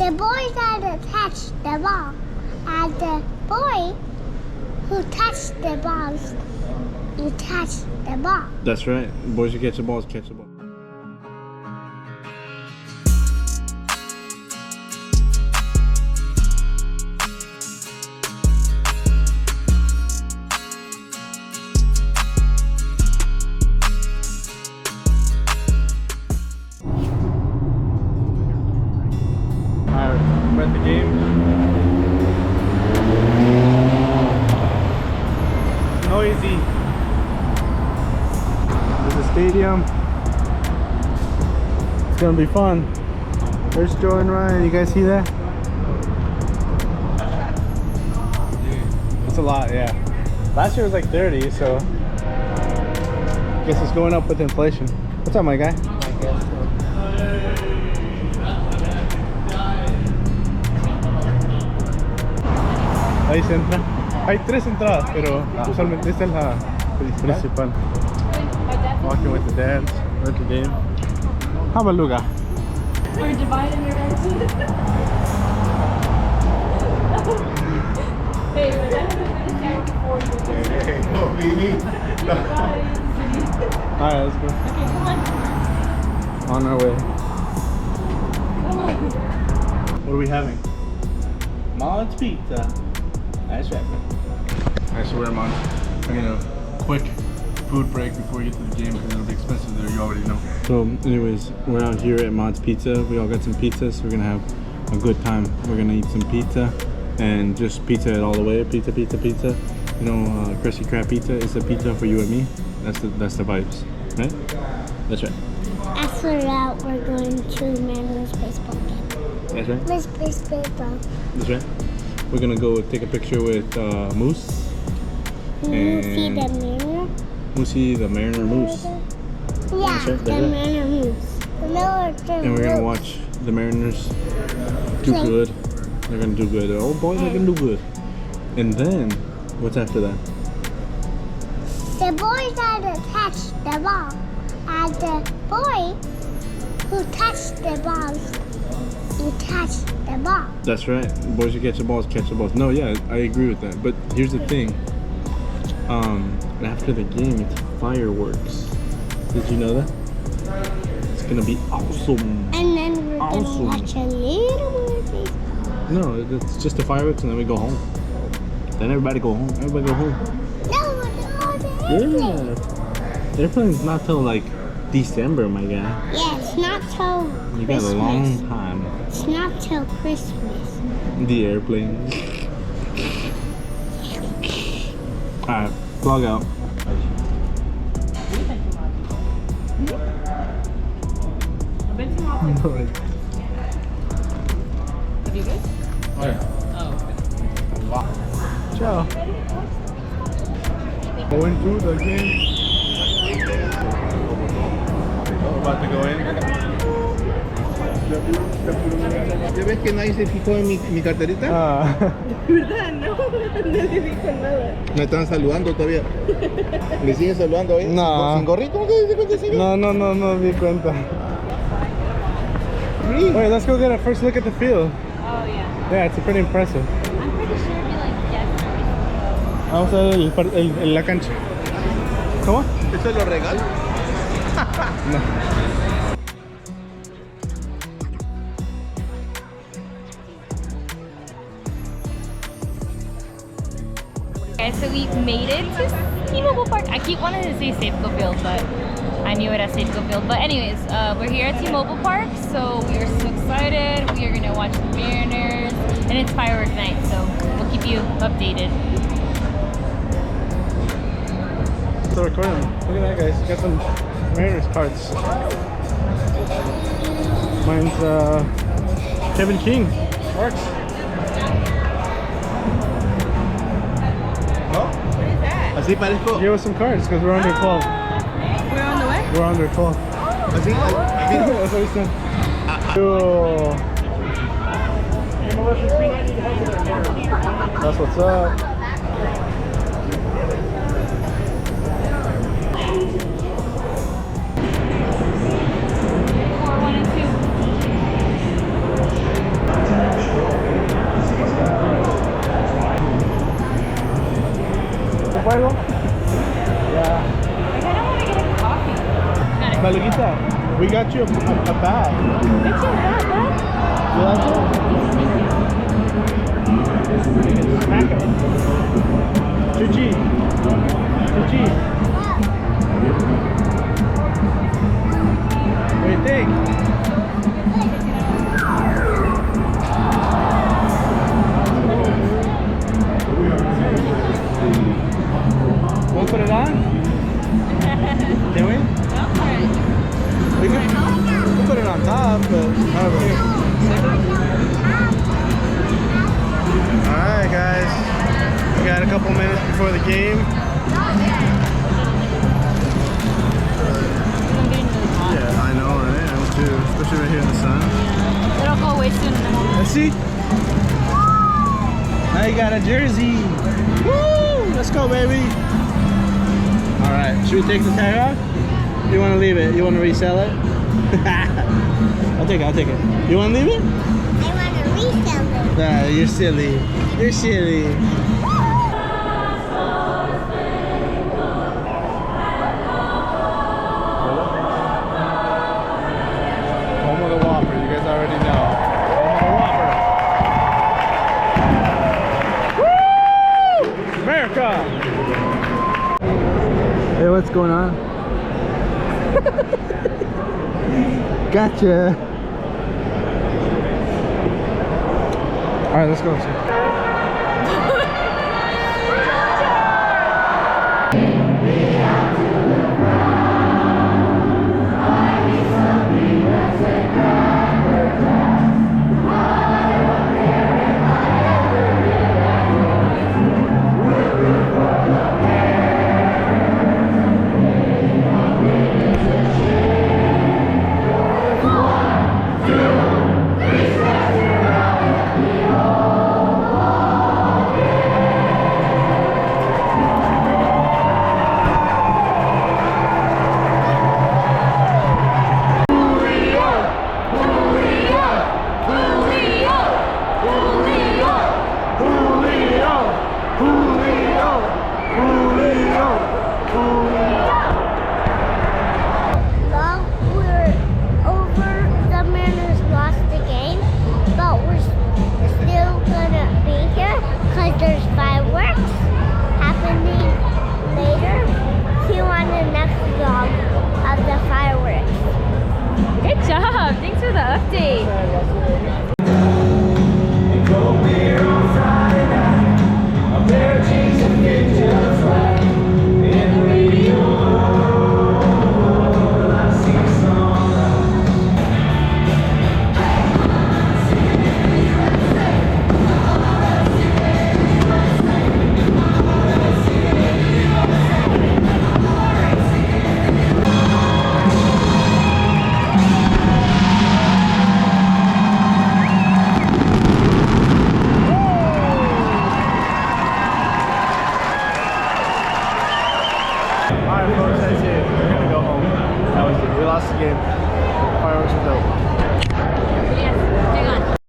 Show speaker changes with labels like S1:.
S1: The boy that touched the ball, and the boy who touched the balls, you touched the ball.
S2: That's right. Boys who catch the balls catch the ball. We're at the game. Noisy. There's a stadium. It's gonna be fun. There's Joe and Ryan. You guys see that? It's a lot, yeah. Last year was like 30, so I guess it's going up with inflation. What's up, my guy? Ahí se entra. Hay 3 entradas, pero usualmente esta es la principal. Walking with the dads, we're at the game. How about Luga?
S3: We're dividing your attention. Hey, but that hasn't been before you.
S2: Alright, let's go.
S3: Okay, come on.
S2: On our way.
S3: Come on.
S2: What are we having?
S4: Mom's Pizza. That's right.
S2: Alright, so we're taking a quick food break before we get to the game because it'll be expensive there, you already know. So anyways, we're out here at Mod's Pizza. We all got some pizza, so we're gonna have a good time. We're gonna eat some pizza and just pizza it all the way. Pizza, pizza, pizza. You know, Krusty Krab pizza is the pizza for you and me. That's the vibes, right? That's right.
S1: After that, we're going to Mariners baseball game.
S2: That's right.
S1: Miss baseball.
S2: That's right. We're gonna go take a picture with Moose.
S1: See the Mariner?
S2: Moosey, the Mariner Moose.
S1: Yeah,
S2: That's right,
S1: the
S2: that's right.
S1: Mariner Moose.
S2: And we're gonna watch the Mariners do
S1: Play.
S2: good. They're gonna do good. Oh boy, they're gonna do good. And then, what's after that?
S1: The boy that touched the ball, and the boy who touched the balls, you touched the ball.
S2: That's right. Boys who catch the balls catch the balls. No, yeah, I agree with that. But here's the thing. After the game, it's fireworks. Did you know that? It's gonna be awesome.
S1: And then we're
S2: Awesome.
S1: gonna watch a little more baseball.
S2: No, it's just the fireworks and then we go home. Then everybody go home. Everybody go home.
S1: No, we're going to airplane.
S2: Yeah. The airplane's not till like December, my guy.
S1: Yeah, it's not till
S2: You got
S1: Christmas.
S2: a long time.
S1: It's not till Christmas.
S2: The airplane. Alright, vlog out.
S3: Have you good?
S2: Oh, yeah.
S3: Oh.
S2: Ciao. Going through the game. We're about to go in.
S4: ¿Ya ves que nadie se fijó en mi carterita?
S3: ¿Verdad? No, nadie dijo nada.
S4: Me están saludando todavía. ¿Me siguen saludando hoy?
S2: No.
S4: ¿Sin gorrito? ¿No te diste cuenta, señor?
S2: No di cuenta. Wait, let's go get a first look at the field.
S3: Oh, yeah.
S2: Yeah, it's pretty impressive.
S3: I'm pretty sure it'd be like yes.
S2: Vamos a ver la cancha. ¿Cómo?
S4: ¿Eso es lo regalo?
S2: No.
S3: Okay, so we made it to T-Mobile Park. I keep wanting to say Safeco Field, but I knew it as Safeco Field. But anyways, we're here at T-Mobile Park, so we are so excited. We are gonna watch the Mariners, and it's firework night, so we'll keep you updated.
S2: Still recording. Look at that, guys. Got some Mariners cards. Mine's Kevin King. Works.
S4: Así parezco.
S2: Give us some cards because we're under 12.
S3: We're on the way?
S2: We're under 12.
S4: Así.
S2: That's what he said. Yo. That's what's up. algo? Yeah.
S3: I kind of want to get a coffee.
S2: Maluguita, we got you a bag.
S3: Get your bag, bud.
S2: You like it? Smack it. Chuchi. Chuchi. What do you think? We'll put it on? Can we? We can put it on top, but whatever. Alright guys, we got a couple minutes before the game. Yeah, I know, right? I am too, especially right here in the sun.
S3: Yeah. It'll go away soon in the morning.
S2: Let's see. Now you got a jersey. Woo! Let's go, baby. Alright, should we take the tag off? You want to leave it? You want to resell it? I'll take it, I'll take it. You want to leave it?
S1: I want to resell it.
S2: Nah, you're silly. You're silly. Home of the Whopper, you guys already know. Home of the Whopper. Woo! America! Hey, what's going on? Gotcha. All right, let's go. We lost the game.